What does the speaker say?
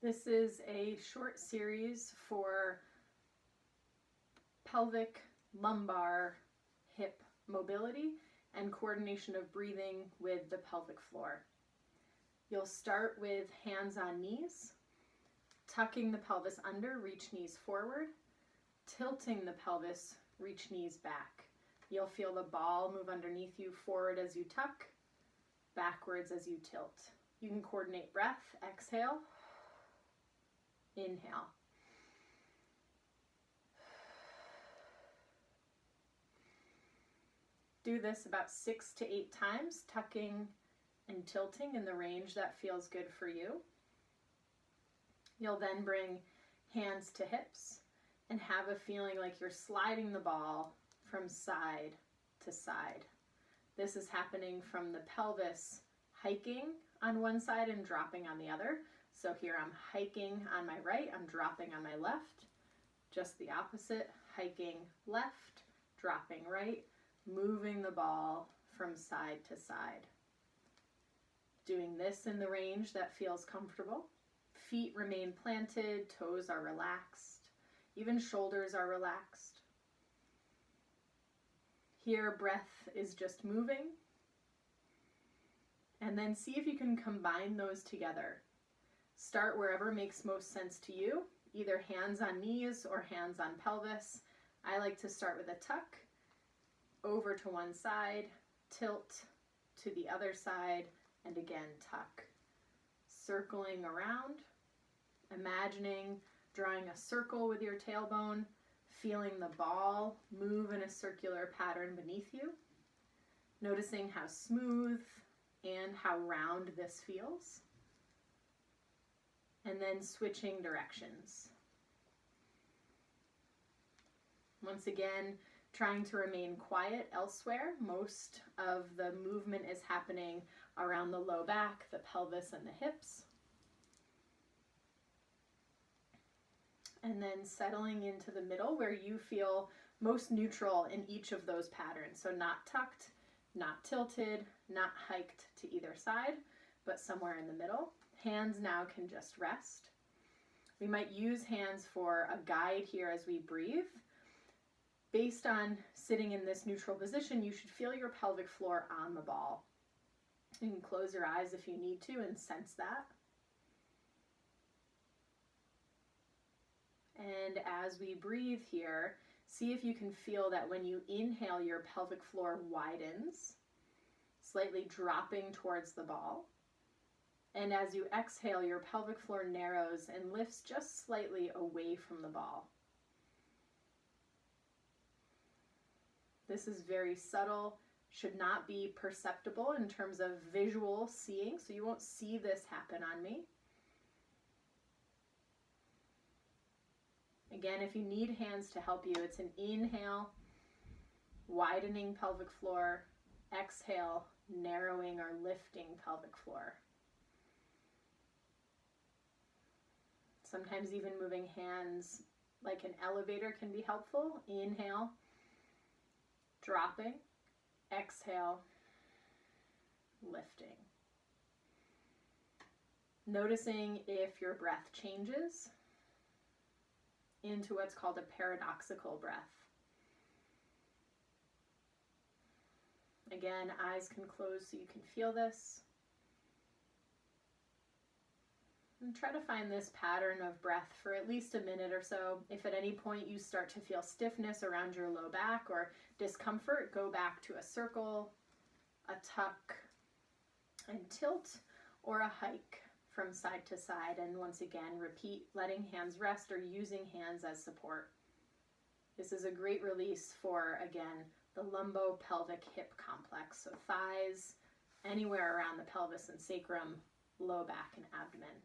This is a short series for pelvic, lumbar, hip mobility and coordination of breathing with the pelvic floor. You'll start with hands on knees, tucking the pelvis under, reach knees forward, tilting the pelvis, reach knees back. You'll feel the ball move underneath you, forward as you tuck, backwards as you tilt. You can coordinate breath, exhale, inhale. Do this about 6 to 8 times, tucking and tilting in the range that feels good for you. You'll then bring hands to hips and have a feeling like you're sliding the ball from side to side. This is happening from the pelvis hiking on one side and dropping on the other. So here I'm hiking on my right, I'm dropping on my left. Just the opposite, hiking left, dropping right, moving the ball from side to side. Doing this in the range that feels comfortable. Feet remain planted, toes are relaxed, even shoulders are relaxed. Here, breath is just moving. And then see if you can combine those together. Start wherever makes most sense to you, either hands on knees or hands on pelvis. I like to start with a tuck, over to one side, tilt to the other side, and again tuck. Circling around, imagining drawing a circle with your tailbone, feeling the ball move in a circular pattern beneath you, noticing how smooth and how round this feels, and then switching directions. Once again, trying to remain quiet elsewhere. Most of the movement is happening around the low back, the pelvis, and the hips. And then settling into the middle where you feel most neutral in each of those patterns. So not tucked, not tilted, not hiked to either side, but somewhere in the middle. Hands now can just rest. We might use hands for a guide here as we breathe. Based on sitting in this neutral position, you should feel your pelvic floor on the ball. You can close your eyes if you need to and sense that. And as we breathe here, see if you can feel that when you inhale, your pelvic floor widens, slightly dropping towards the ball. And as you exhale, your pelvic floor narrows and lifts just slightly away from the ball. This is very subtle, should not be perceptible in terms of visual seeing, so you won't see this happen on me. Again, if you need hands to help you, it's an inhale, widening pelvic floor, exhale, narrowing or lifting pelvic floor. Sometimes even moving hands like an elevator can be helpful. Inhale, dropping, exhale, lifting. Noticing if your breath changes into what's called a paradoxical breath. Again, eyes can close so you can feel this. And try to find this pattern of breath for at least a minute or so. If at any point you start to feel stiffness around your low back or discomfort, go back to a circle, a tuck and tilt, or a hike from side to side. And once again, repeat letting hands rest or using hands as support. This is a great release for, again, the Lumbo-Pelvic-Hip complex. So thighs, anywhere around the pelvis and sacrum, low back and abdomen.